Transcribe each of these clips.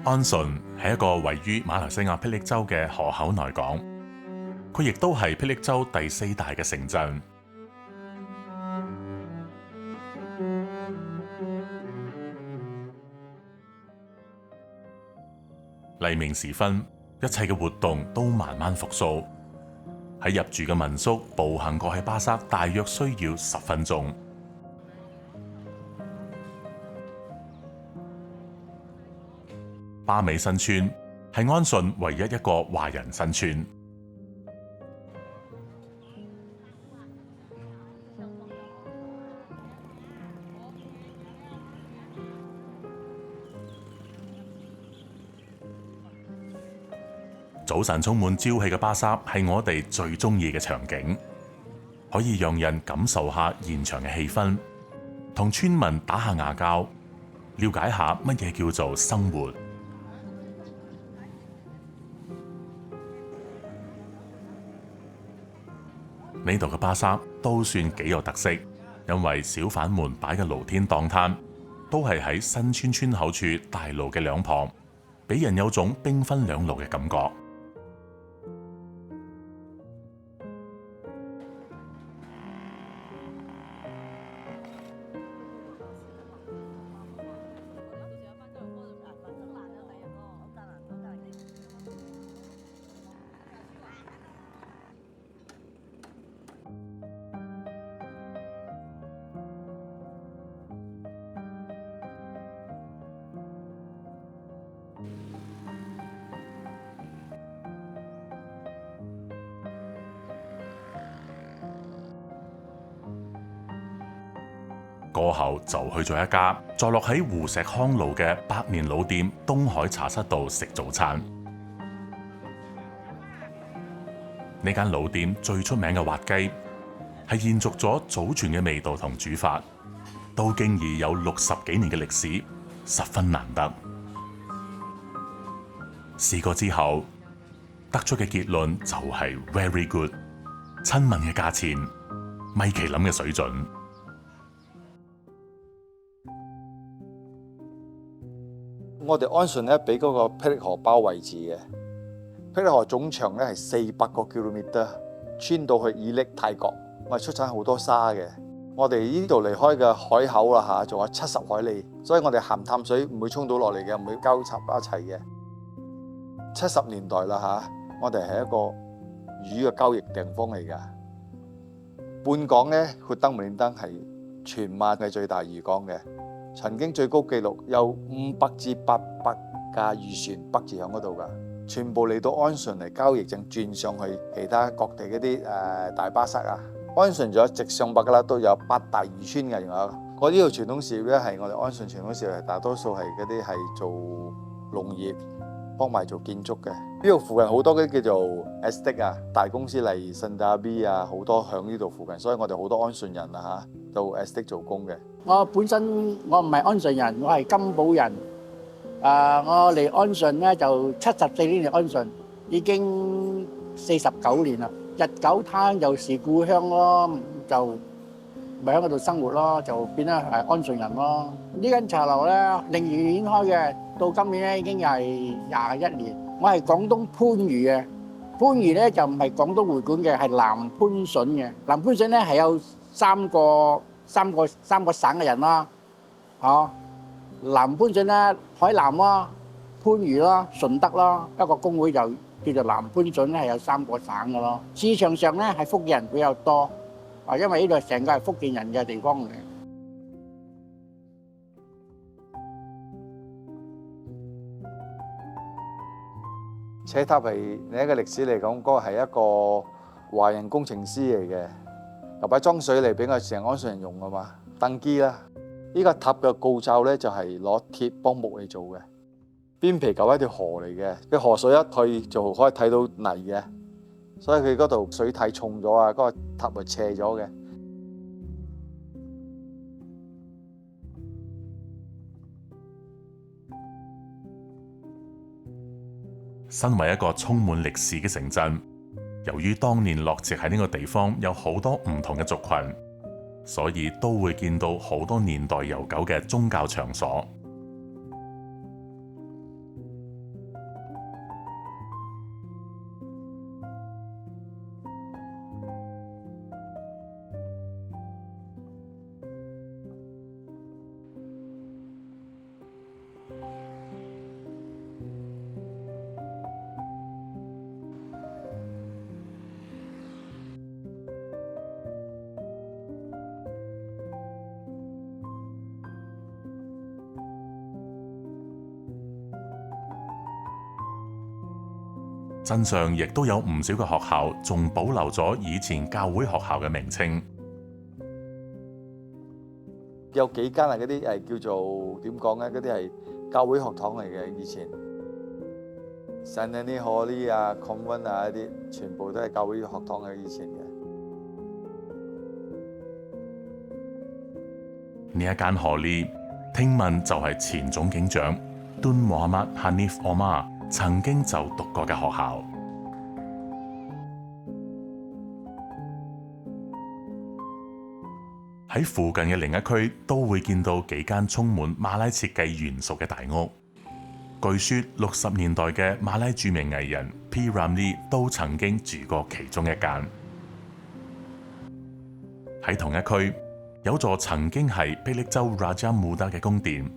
安順係一個位於馬來西亞霹靂州嘅河口內港，佢亦都係霹靂州第4大嘅城鎮。黎明時分，一切嘅活動都慢慢復甦。喺入住嘅民宿步行過去巴剎，大約需要10分鐘。巴美新村係安順唯一一個華人新村。早晨充滿朝氣嘅巴剎係我哋最中意嘅場景，可以讓人感受下現場嘅氣氛，同村民打下牙交，了解下乜嘢叫做生活。呢度嘅巴剎都算幾有特色，因為小販們擺嘅露天檔攤都係喺新村村口處大路嘅兩旁，俾人有種兵分兩路嘅感覺。過後就去咗一家坐落喺湖石康路嘅百年老店東海茶室度食早餐。呢間老店最出名嘅滑雞係延續咗祖傳嘅味道同煮法，都經已有60幾年嘅歷史，十分難得。試過之後得出嘅結論就係 very good， 親民嘅價錢，米其林嘅水準。我哋安順咧俾嗰個霹靂河包圍住嘅，霹靂河總長咧係400個 kilometer， 穿到去伊礫泰國，我哋出產好多沙嘅。我哋呢度離開嘅海口啦嚇，仲有70海里，所以我哋鹹淡水唔會沖到落嚟嘅，唔會交插一齊嘅。70年代啦嚇，我哋係一個魚嘅交易地方嚟㗎。半港咧，活登梅連登係全馬嘅最大漁港嘅。曾經最高紀錄有500至800架漁船北住響嗰度噶，全部嚟到安順嚟交易，正轉上去其他各地嗰啲大巴剎啊。安順仲有直上北噶啦，都有8大漁村嘅，仲有嗰啲傳統事業咧，係我哋安順傳統事業，大多數係嗰啲係做農業，幫埋做建築嘅。呢度附近好多嗰啲叫做 estate 啊，大公司例如信達 B 啊，好多響呢度附近，所以我哋好多安順人啊嚇到 estate 做工嘅。我本身我唔係安順人，我係金寶人。我嚟安順咧就74年嚟安順，已經49年啦。日久他又是故鄉咯，就咪喺嗰度生活咯，就變咗係安順人咯。呢間茶樓咧02年開嘅，到今年咧已經係21年。我係廣東番禺嘅，番禺咧就唔係廣東會館嘅，係南番順嘅。南番順咧係有三個省嘅人啦，南番順咧，海南啦、番禺啦、順德啦，一個工會就叫做南番順咧，係有3個省嘅咯。市場上咧係福建人比較多，因為呢度成個係福建人嘅地方嚟。車塔係另一個歷史嚟講，嗰個係一個華人工程師嚟嘅。又擺裝水嚟俾我成安順人用啊嘛，登基啦！呢個塔嘅構造咧就係攞鐵幫木嚟做嘅，邊皮舊係條河嚟嘅，佢河水一退就可以睇到泥嘅，所以佢嗰度水太重咗啊，嗰個塔係斜咗嘅。身為一個充滿歷史嘅城鎮，由於當年落籍喺呢個地方有好多唔同嘅族群，所以都會見到好多年代悠久嘅宗教場所。鎮上亦都有唔少嘅學校仲保留咗以前教會學校嘅名稱。有幾間係嗰啲叫做點講咧？嗰啲係教會學堂嚟嘅以前。St. Anthony Holy 啊、Convent 啊嗰啲，全部都係教會學堂嘅以前嘅。呢一間荷利，聽聞就係前總警長 Tun Muhammad Hanif Omar 曾經就讀過嘅學校。喺附近嘅另一區都會見到幾間充滿馬拉設計元素嘅大屋。據說60年代嘅馬拉著名藝人 P. Ramlee 都曾經住過其中一間。喺同一區有座曾經係霹靂州 Raja Muda 嘅宮殿，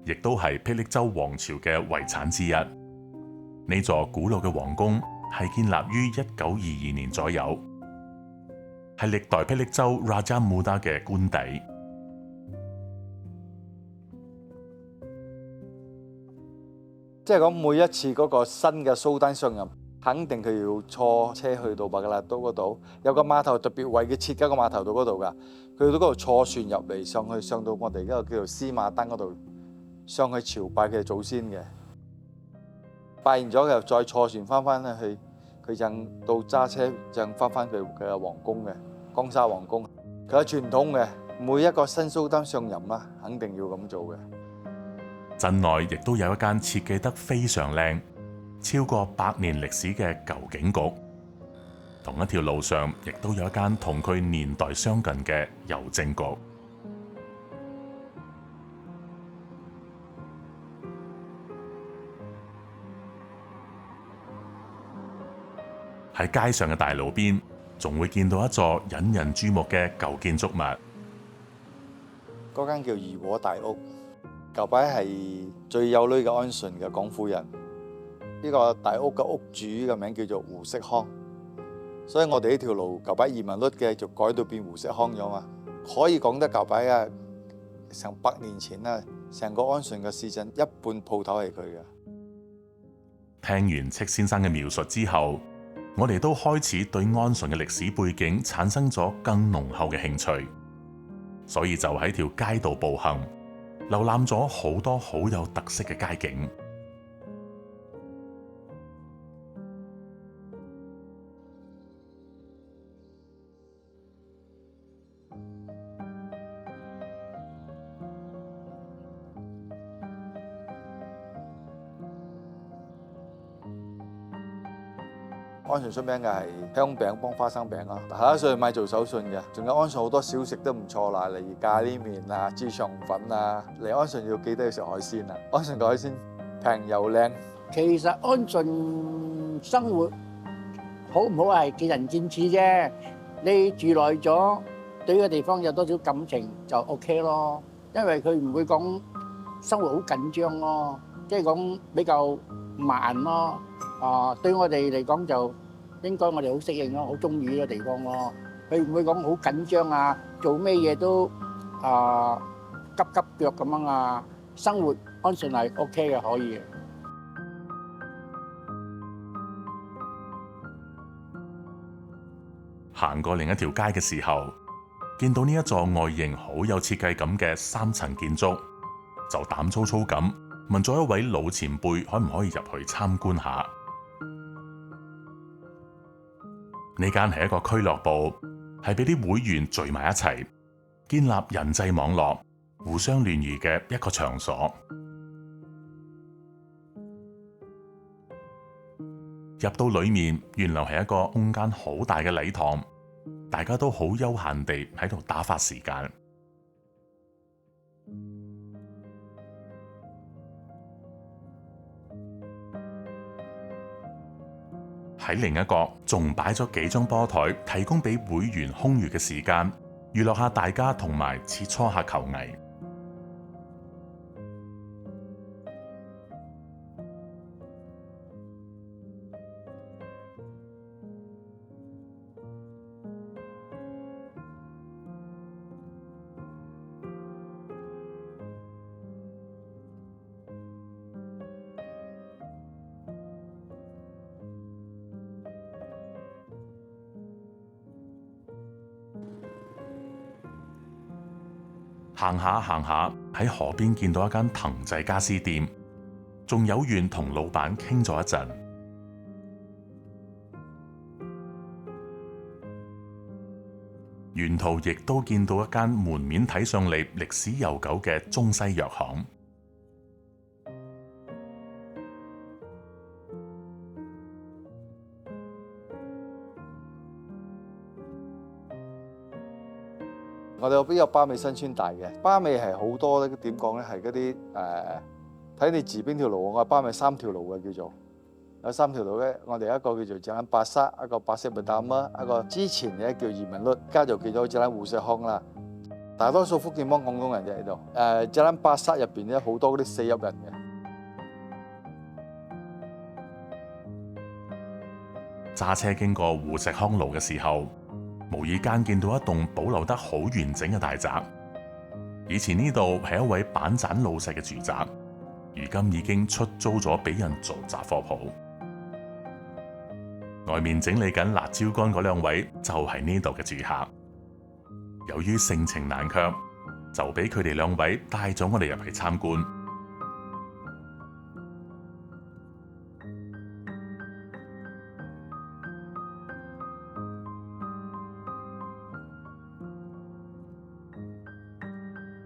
亦都係霹靂州王朝嘅遺產之一。呢座古老嘅皇宮係建立於1922年左右，係歷代霹靂州 Raja Muda 嘅官邸。即係講每一次嗰個新嘅蘇丹上任，肯定佢要坐車去到白格勒都嗰度，有個碼頭特別為佢設計個碼頭到嗰度㗎。佢到嗰度坐船入嚟上到我哋嗰個叫做司馬登嗰度，上去朝拜佢嘅祖先嘅。拜完咗又再坐船翻去，佢就到揸車就翻佢嘅皇宮嘅江沙皇宮。佢係傳統嘅，每一個新蘇丹上任啦，肯定要咁做嘅。鎮內亦都有一間設計得非常靚、超過100年歷史嘅舊警局。同一條路上，亦都有一間同佢年代相近嘅郵政局。喺街上嘅大路邊，仲會見到一座引人注目嘅舊建築物。嗰間叫怡和大屋。舊擺係最有女嘅安順嘅廣府人，呢個大屋嘅屋主嘅名叫做胡適康，所以我哋呢條路舊擺移民率嘅就改到變胡適康咗嘛。可以講得舊擺啊，成100年前啦，成個安順嘅市鎮一半鋪頭係佢嘅。聽完戚先生嘅描述之後，我哋都開始對安順嘅歷史背景產生咗更濃厚嘅興趣，所以就喺條街道步行，瀏覽咗好多好有特色嘅街景。安順出名嘅係香餅幫花生餅啊，下一歲買做手信嘅，仲有安順好多小食都唔錯啦，例如咖喱麵啊、豬腸粉啊。嚟安順要記得要食海鮮啊，安順嘅海鮮平又靚。其實安順生活好唔好係見仁見智啫。你住耐咗，對呢個地方有多少感情就 OK 咯。因為佢唔會講生活好緊張咯，即係講比較慢咯。對我哋嚟講就應該我哋好適應咯，好中意呢個地方咯。佢唔會講好緊張啊，做咩嘢都急急腳咁樣啊。生活安順係 OK 嘅，可以嘅。行過另一條街嘅時候，見到呢一座外形好有設計感嘅3層建築，就膽粗粗咁問咗一位老前輩可唔可以入去參觀下。呢間係一個俱樂部，係俾啲會員聚埋一齊，建立人際網絡、互相聯誼嘅一個場所。入到裏面，原來係一個空間好大嘅禮堂，大家都好悠閒地喺度打發時間。喺另一角仲擺咗幾張波台，提供俾會員空餘嘅時間，娛樂下大家同埋切磋下球藝。行下行下，喺河邊見到一間藤製家私店，仲有緣同老闆傾咗一陣。沿途亦都見到一間門面睇上嚟歷史悠久嘅中西藥行。我哋嗰邊有巴美新村大嘅，巴美係好多咧，點講咧？係嗰啲睇你住邊條路。我巴美3條路嘅叫做，有3條路咧。我哋一個叫做吉蘭巴薩，一個巴色布達摩，一個之前嘅叫移民率，而家就叫咗吉蘭胡石康啦。大多數福建幫廣東人啫喺度。吉蘭巴薩入邊咧好多嗰啲四邑人嘅。揸車經過胡石康路嘅時候，無意間見到一棟保留得好完整嘅大宅。以前呢度係一位板盞老細嘅住宅，如今已經出租咗俾人做雜貨鋪。外面整理緊辣椒乾嗰2位就係呢度嘅住客。由於盛情難卻，就俾佢哋2位帶咗我哋入去參觀。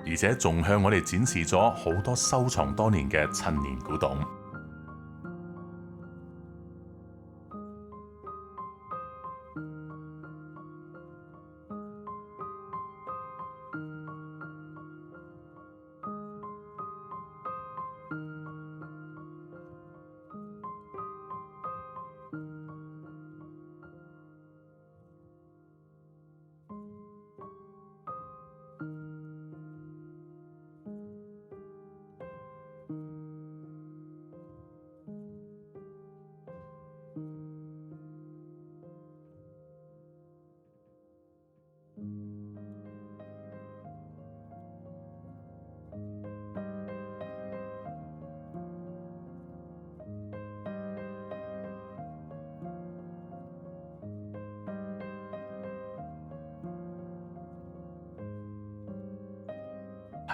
而且仲向我哋展示咗好多收藏多年嘅陳年古董。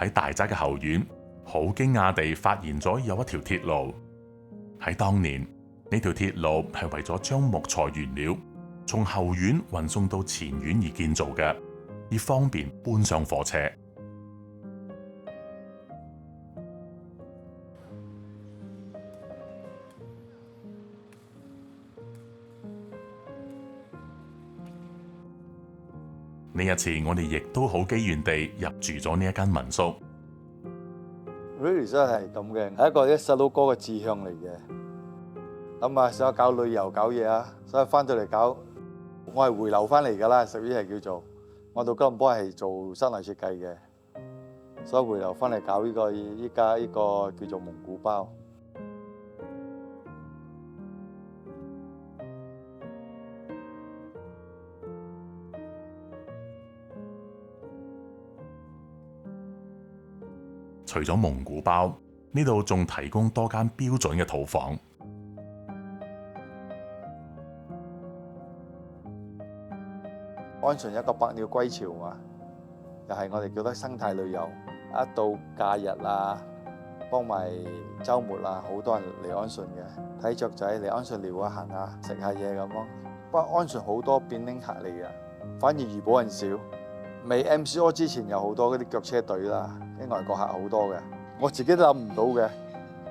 喺大宅嘅後院，好驚訝地發現咗有一條鐵路。喺當年，呢條鐵路係為咗將木材原料從後院運送到前院而建造嘅，以方便搬上火車。呢一次，我哋亦都好機緣地入住咗呢一間民宿。Really 真係咁嘅，係一個細佬哥嘅志向嚟嘅。咁啊，想搞旅遊搞嘢啊，所以翻到嚟搞，我係回流翻嚟㗎啦。屬於係叫做，我到吉隆坡係做室內設計嘅，所以回流翻嚟搞呢個依家呢個叫做蒙古包。除咗蒙古包，呢度仲提供多間標準嘅套房。安順一個百鳥歸巢嘛，又係我哋叫得生態旅遊。一到假日啊，幫埋週末啊，好多人嚟安順嘅，睇雀仔嚟安順撩下行下，食下嘢咁咯。不過安順好多變拎客嚟嘅，反而怡保人少。未 MCO 之前有好多嗰啲腳車隊啦，啲外國客好多嘅。我自己都諗唔到嘅，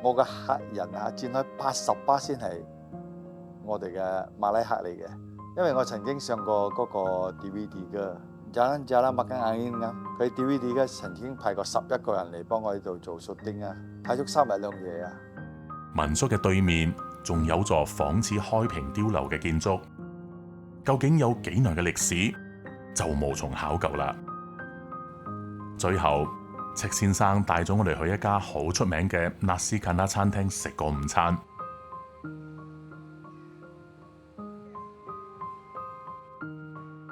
我嘅客人啊，佔開80%先係我哋嘅馬拉客嚟嘅。因為我曾經上過嗰個 DVD 嘅，Jalan Makan Angin咁，佢 DVD 嘅曾經派過11個人嚟幫我呢度做 shooting啊，睇足3日2夜啊。民宿嘅對面仲有座仿似開平碉樓嘅建築，究竟有幾耐嘅歷史，就無從考究啦。最後，戚先生帶咗我哋去一家好出名嘅納斯卡納餐廳食個午餐。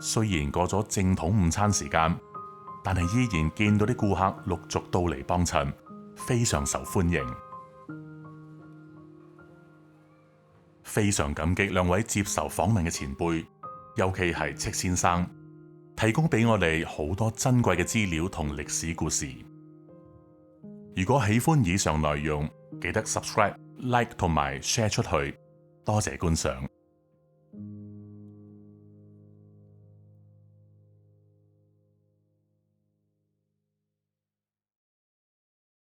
雖然過咗正統午餐時間，但係依然見到啲顧客陸續到嚟幫襯，非常受歡迎。非常感激2位接受訪問嘅前輩，尤其係戚先生。提供俾我哋好多珍貴嘅資料同歷史故事。如果喜歡以上內容，記得 subscribe、like 同埋 share 出去。多謝觀賞。